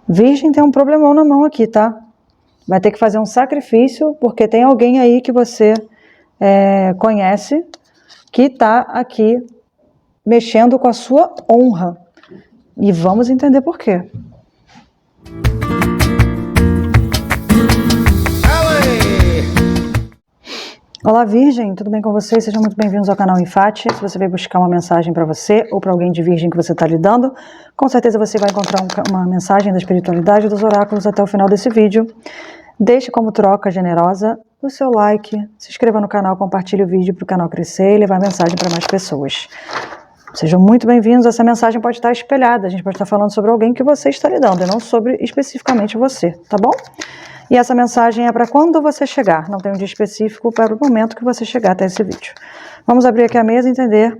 Virgem tem um problemão na mão aqui, tá? Vai ter que fazer um sacrifício, porque tem alguém aí que você conhece, que tá aqui mexendo com a sua honra. E vamos entender por quê. Olá, Virgem, tudo bem com vocês? Sejam muito bem-vindos ao canal Infate. Se você veio buscar uma mensagem para você ou para alguém de Virgem que você está lidando, com certeza você vai encontrar uma mensagem da espiritualidade dos oráculos até o final desse vídeo. Deixe como troca generosa o seu like, se inscreva no canal, compartilhe o vídeo para o canal crescer e levar a mensagem para mais pessoas. Sejam muito bem-vindos. Essa mensagem pode estar espelhada, a gente pode estar falando sobre alguém que você está lidando e não sobre especificamente você, tá bom? E essa mensagem é para quando você chegar, não tem um dia específico para o momento que você chegar até esse vídeo. Vamos abrir aqui a mesa e entender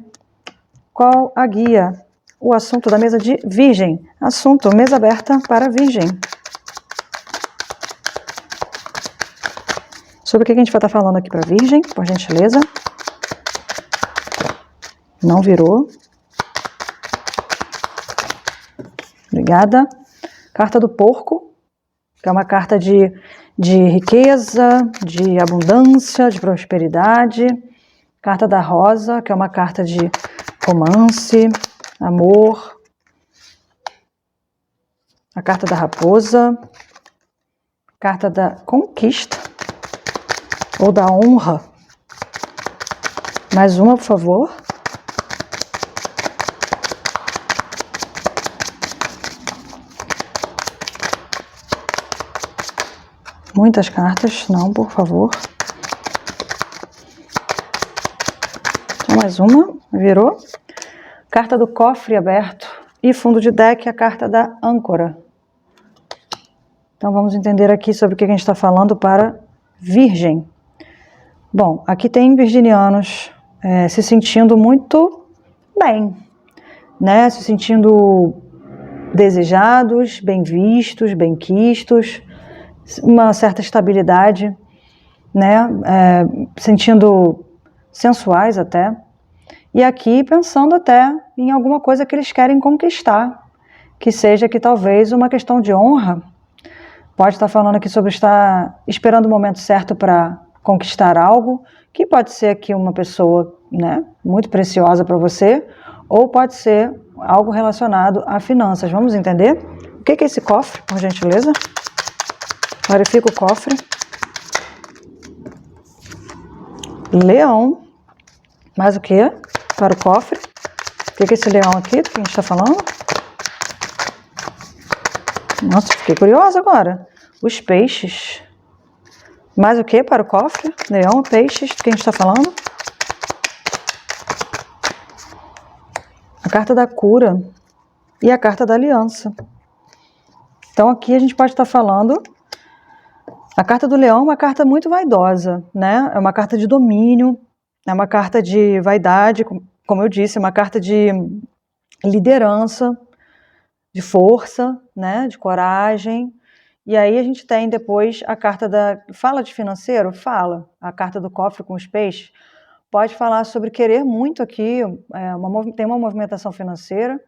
qual a guia, o assunto da mesa de Virgem. Assunto, mesa aberta para Virgem. Sobre o que a gente vai estar falando aqui para Virgem, por gentileza. Não virou. Obrigada. Carta do porco, que é uma carta de riqueza, de abundância, de prosperidade. Carta da rosa, que é uma carta de romance, amor. A carta da raposa. Carta da conquista, ou da honra. Mais uma, por favor. Muitas cartas, não, por favor. Só mais uma, virou. Carta do cofre aberto e fundo de deck, a carta da âncora. Então vamos entender aqui sobre o que a gente está falando para Virgem. Bom, aqui tem virginianos se sentindo muito bem, né? Se sentindo desejados, bem vistos, bem quistos, uma certa estabilidade, né? Sentindo sensuais até. E aqui pensando até em alguma coisa que eles querem conquistar, que seja que talvez uma questão de honra. Pode estar falando aqui sobre estar esperando o momento certo para conquistar algo, que pode ser aqui uma pessoa, né, muito preciosa para você, ou pode ser algo relacionado a finanças. Vamos entender? O que é esse cofre, por gentileza? Clarifica o cofre. Leão. Mais o que para o cofre? O que é esse leão aqui do que a gente está falando? Nossa, fiquei curiosa agora. Os peixes. Mais o que para o cofre? Leão, peixes, do que a gente está falando? A carta da cura e a carta da aliança. Então aqui a gente pode estar falando. A carta do leão é uma carta muito vaidosa, né? É uma carta de domínio, é uma carta de vaidade, como eu disse, é uma carta de liderança, de força, né? De coragem. E aí a gente tem depois a carta da... Fala de financeiro? Fala. A carta do cofre com os peixes pode falar sobre querer muito aqui, tem uma movimentação financeira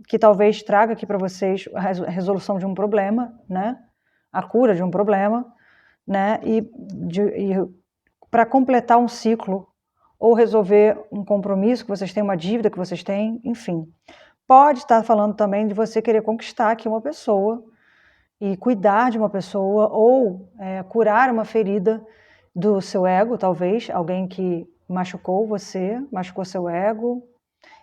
que talvez traga aqui para vocês a resolução de um problema, né? A cura de um problema, né? E para completar um ciclo ou resolver um compromisso que vocês têm, uma dívida que vocês têm, enfim. Pode estar falando também de você querer conquistar aqui uma pessoa e cuidar de uma pessoa ou curar uma ferida do seu ego, talvez, alguém que machucou você, machucou seu ego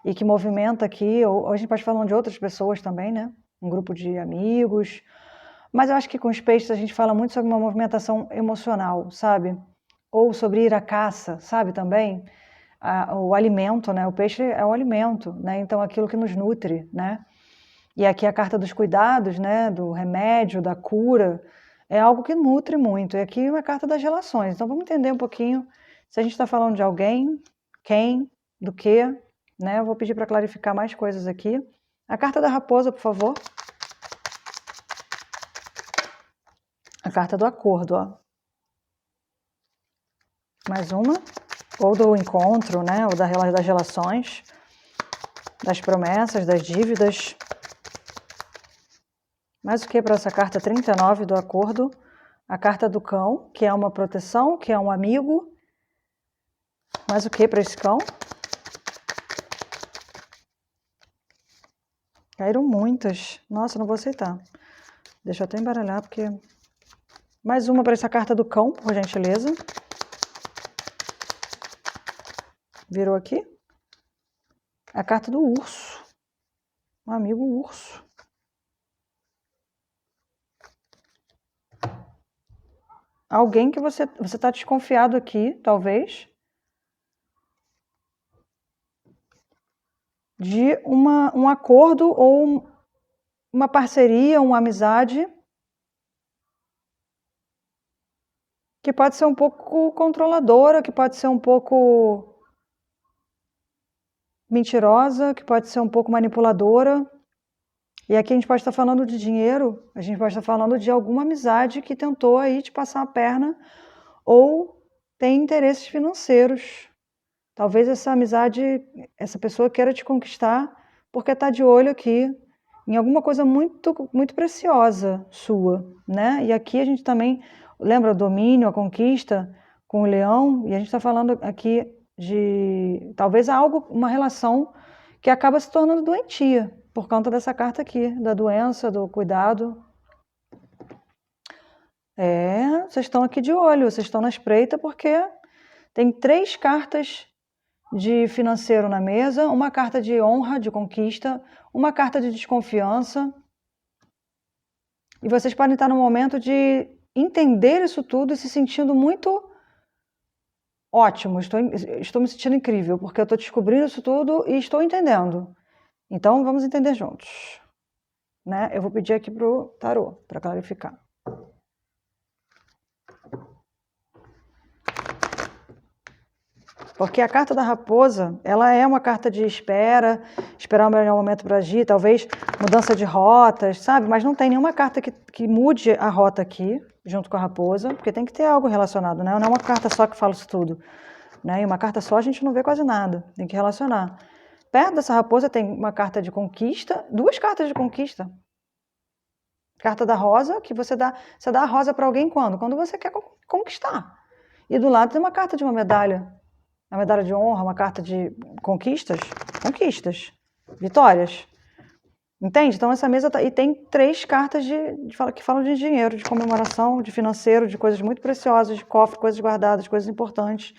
e que movimenta aqui, ou a gente pode falar de outras pessoas também, né? Um grupo de amigos. Mas eu acho que com os peixes a gente fala muito sobre uma movimentação emocional, sabe? Ou sobre ir à caça, sabe também? O alimento, né? O peixe é o alimento, né? Então aquilo que nos nutre, né? E aqui a carta dos cuidados, né? Do remédio, da cura, é algo que nutre muito. E aqui é uma carta das relações. Então vamos entender um pouquinho se a gente está falando de alguém, quem, do que, né? Eu vou pedir para clarificar mais coisas aqui. A carta da raposa, por favor. A carta do acordo, ó. Mais uma. Ou do encontro, né? Ou das relações, das promessas, das dívidas. Mais o que para essa carta 39 do acordo? A carta do cão, que é uma proteção, que é um amigo. Mais o que para esse cão? Caíram muitas. Nossa, não vou aceitar. Deixa eu até embaralhar, porque... Mais uma para essa carta do cão, por gentileza. Virou aqui. A carta do urso. Um amigo urso. Alguém que você está desconfiado aqui, talvez, de um acordo ou uma parceria, uma amizade que pode ser um pouco controladora, que pode ser um pouco mentirosa, que pode ser um pouco manipuladora. E aqui a gente pode estar falando de dinheiro, a gente pode estar falando de alguma amizade que tentou aí te passar a perna ou tem interesses financeiros. Talvez essa amizade, essa pessoa queira te conquistar porque está de olho aqui em alguma coisa muito, muito preciosa sua, né? E aqui a gente também lembra o domínio, a conquista com o leão, e a gente está falando aqui de talvez algo, uma relação que acaba se tornando doentia por conta dessa carta aqui, da doença, do cuidado. Vocês estão aqui de olho, vocês estão na espreita porque tem 3 cartas de financeiro na mesa, uma carta de honra, de conquista, uma carta de desconfiança. E vocês podem estar no momento de entender isso tudo e se sentindo muito ótimo. Estou me sentindo incrível, porque eu estou descobrindo isso tudo e estou entendendo. Então, vamos entender juntos. Né? Eu vou pedir aqui para o tarô, para clarificar. Porque a carta da raposa, ela é uma carta de esperar o melhor momento para agir, talvez mudança de rotas, sabe? Mas não tem nenhuma carta que mude a rota aqui, junto com a raposa, porque tem que ter algo relacionado, né? Não é uma carta só que fala isso tudo, né? E uma carta só a gente não vê quase nada, tem que relacionar. Perto dessa raposa tem uma carta de conquista, 2 cartas de conquista. Carta da rosa, que você dá a rosa para alguém quando? Quando você quer conquistar. E do lado tem uma carta de uma medalha. A medalha de honra, uma carta de conquistas, vitórias. Entende? Então essa mesa e tem 3 cartas que falam de dinheiro, de comemoração, de financeiro, de coisas muito preciosas, de cofre, coisas guardadas, coisas importantes.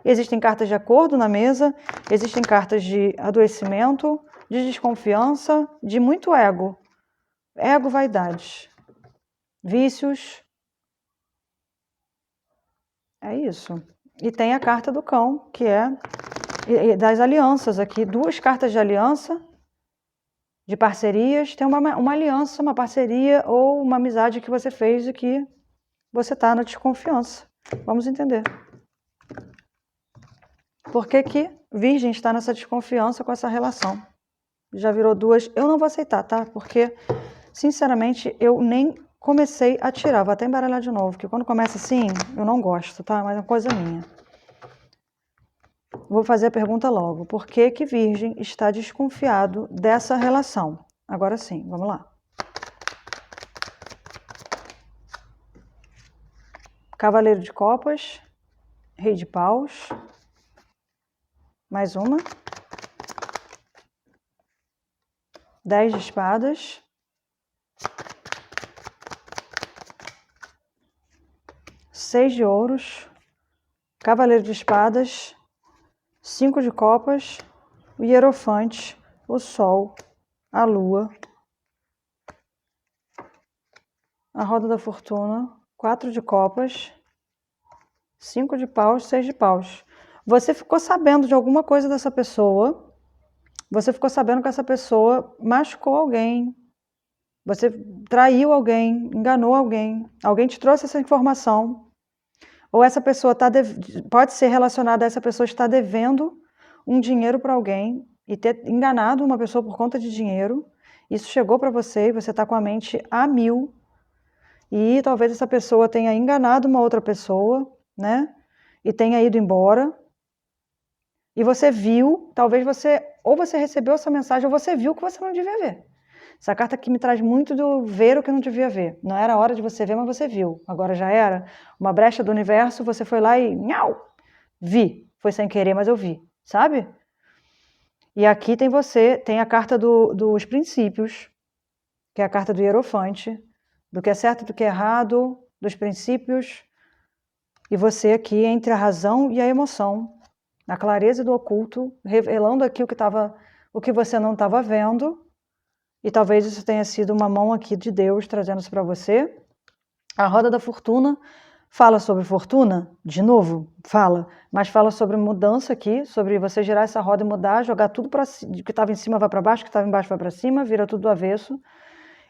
Existem cartas de acordo na mesa, existem cartas de adoecimento, de desconfiança, de muito ego. Ego, vaidade. Vícios. É isso. E tem a carta do cão, que é das alianças aqui. 2 cartas de aliança, de parcerias. Tem uma aliança, uma parceria ou uma amizade que você fez e que você está na desconfiança. Vamos entender. Por que que Virgem está nessa desconfiança com essa relação? Já virou 2. Eu não vou aceitar, tá? Porque, sinceramente, eu nem comecei a tirar. Vou até embaralhar de novo, porque quando começa assim, eu não gosto, tá? Mas é uma coisa minha. Vou fazer a pergunta logo. Por que que Virgem está desconfiado dessa relação? Agora sim, vamos lá. Cavaleiro de Copas, Rei de Paus. Mais uma. 10 de espadas. 6 de ouros. Cavaleiro de espadas. 5 de copas. O hierofante. O sol. A lua. A roda da fortuna. 4 de copas. 5 de paus. 6 de paus. Você ficou sabendo de alguma coisa dessa pessoa. Você ficou sabendo que essa pessoa machucou alguém. Você traiu alguém, enganou alguém. Alguém te trouxe essa informação. Ou essa pessoa pode ser relacionada a essa pessoa estar devendo um dinheiro para alguém e ter enganado uma pessoa por conta de dinheiro. Isso chegou para você e você está com a mente a 1000. E talvez essa pessoa tenha enganado uma outra pessoa, né? E tenha ido embora. E você viu, talvez ou você recebeu essa mensagem ou você viu que você não devia ver. Essa carta aqui me traz muito do ver o que não devia ver. Não era a hora de você ver, mas você viu. Agora já era. Uma brecha do universo, você foi lá e... Nhau! Vi. Foi sem querer, mas eu vi. Sabe? E aqui tem a carta dos princípios, que é a carta do Hierofante, do que é certo e do que é errado, dos princípios, e você aqui entre a razão e a emoção, a clareza do oculto, revelando aqui o que você não estava vendo, e talvez isso tenha sido uma mão aqui de Deus trazendo isso para você. A roda da fortuna fala sobre fortuna, de novo, fala, mas fala sobre mudança aqui, sobre você girar essa roda e mudar, jogar tudo para que estava em cima vai para baixo, que estava embaixo vai para cima, vira tudo do avesso.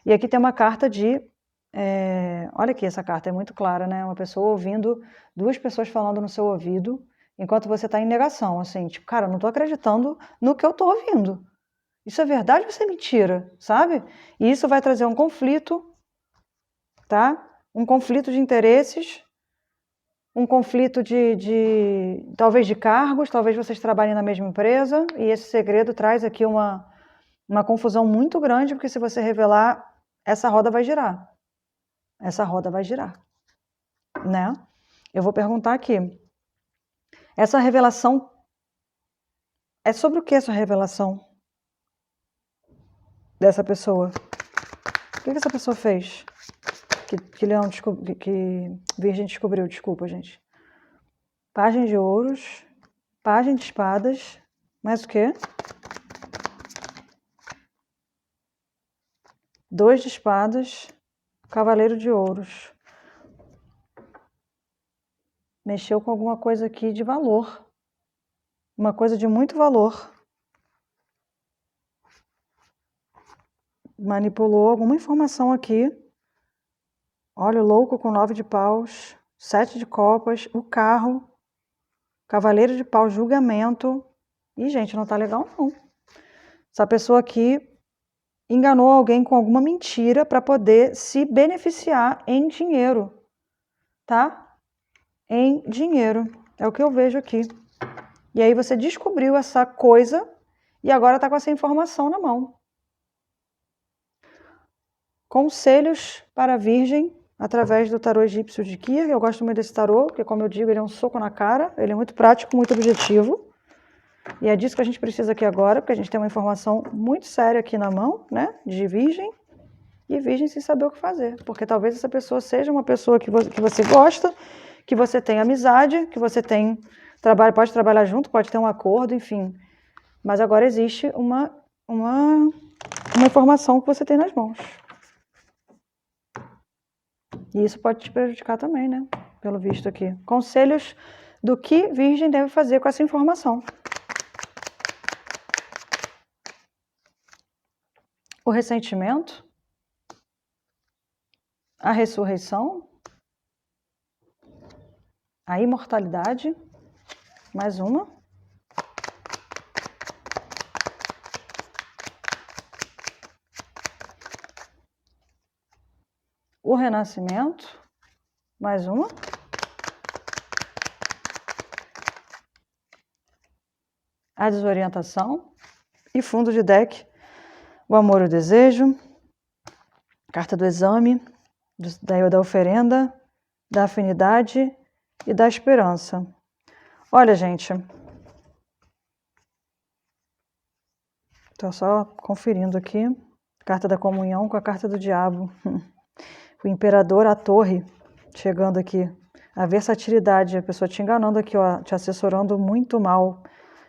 E aqui tem uma carta de... olha aqui, essa carta é muito clara, né? Uma pessoa ouvindo, duas pessoas falando no seu ouvido, enquanto você está em negação, assim, tipo, cara, eu não estou acreditando no que eu estou ouvindo. Isso é verdade ou isso é mentira, sabe? E isso vai trazer um conflito, tá? Um conflito de interesses, um conflito talvez de cargos, talvez vocês trabalhem na mesma empresa, e esse segredo traz aqui uma confusão muito grande, porque se você revelar, essa roda vai girar. Essa roda vai girar, né? Eu vou perguntar aqui. Essa revelação é sobre o que essa revelação dessa pessoa? O que essa pessoa fez? Que Virgem descobriu, desculpa, gente. Pajem de ouros, pajem de espadas, mais o quê? 2 de espadas, cavaleiro de ouros. Mexeu com alguma coisa aqui de valor. Uma coisa de muito valor. Manipulou alguma informação aqui. Olha o louco com 9 de paus, 7 de copas, o carro, cavaleiro de paus, julgamento. Ih, gente, não tá legal não. Essa pessoa aqui enganou alguém com alguma mentira para poder se beneficiar em dinheiro, tá? Em dinheiro. É o que eu vejo aqui. E aí você descobriu essa coisa e agora tá com essa informação na mão. Conselhos para a Virgem através do tarô egípcio de Kir. Eu gosto muito desse tarô, porque, como eu digo, ele é um soco na cara, ele é muito prático, muito objetivo. E é disso que a gente precisa aqui agora, porque a gente tem uma informação muito séria aqui na mão, né, de Virgem, e Virgem sem saber o que fazer. Porque talvez essa pessoa seja uma pessoa que você gosta, que você tem amizade, que você tem trabalho, pode trabalhar junto, pode ter um acordo, enfim. Mas agora existe uma informação que você tem nas mãos. E isso pode te prejudicar também, né? Pelo visto aqui. Conselhos do que Virgem deve fazer com essa informação. O ressentimento. A ressurreição. A imortalidade. Mais uma. O renascimento. Mais uma. A desorientação. E fundo de deck. O amor e o desejo. Carta do exame. Da oferenda. Da afinidade. E da esperança. Olha, gente. Estou só conferindo aqui. Carta da comunhão com a carta do diabo. O imperador, a torre, chegando aqui. A versatilidade, a pessoa te enganando aqui, ó, te assessorando muito mal.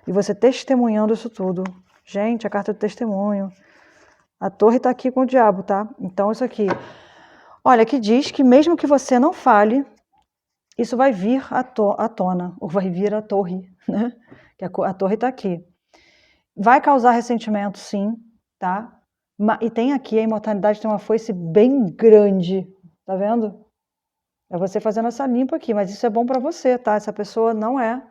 E você testemunhando isso tudo. Gente, a carta do testemunho. A torre está aqui com o diabo, tá? Então, isso aqui. Olha, aqui diz que mesmo que você não fale, isso vai vir à tona, ou vai vir à torre, né? Que a torre está aqui. Vai causar ressentimento, sim, tá? E tem aqui, a imortalidade tem uma foice bem grande, tá vendo? É você fazendo essa limpa aqui, mas isso é bom para você, tá? Essa pessoa não é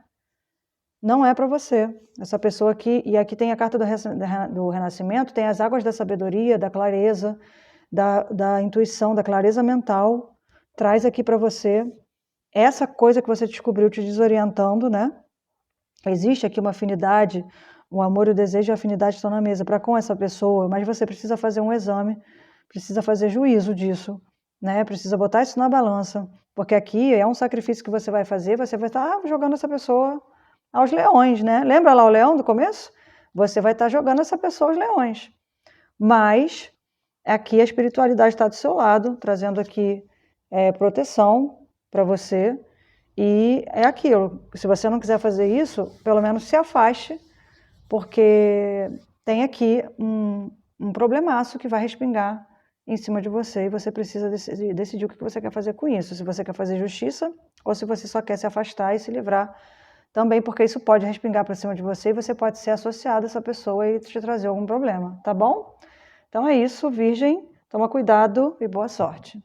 para você. Essa pessoa aqui, e aqui tem a carta do renascimento, tem as águas da sabedoria, da clareza, da intuição, da clareza mental, traz aqui para você essa coisa que você descobriu te desorientando, né? Existe aqui uma afinidade, O amor, o desejo e a afinidade estão na mesa para com essa pessoa, mas você precisa fazer um exame, precisa fazer juízo disso, né? Precisa botar isso na balança, porque aqui é um sacrifício que você vai fazer, você vai estar jogando essa pessoa aos leões, né? Lembra lá o leão do começo? Você vai estar jogando essa pessoa aos leões. Mas aqui a espiritualidade está do seu lado, trazendo aqui proteção para você. E é aquilo, se você não quiser fazer isso, pelo menos se afaste, porque tem aqui um problemaço que vai respingar em cima de você e você precisa decidir o que você quer fazer com isso. Se você quer fazer justiça ou se você só quer se afastar e se livrar também, porque isso pode respingar para cima de você e você pode ser associado a essa pessoa e te trazer algum problema, tá bom? Então é isso, Virgem, toma cuidado e boa sorte.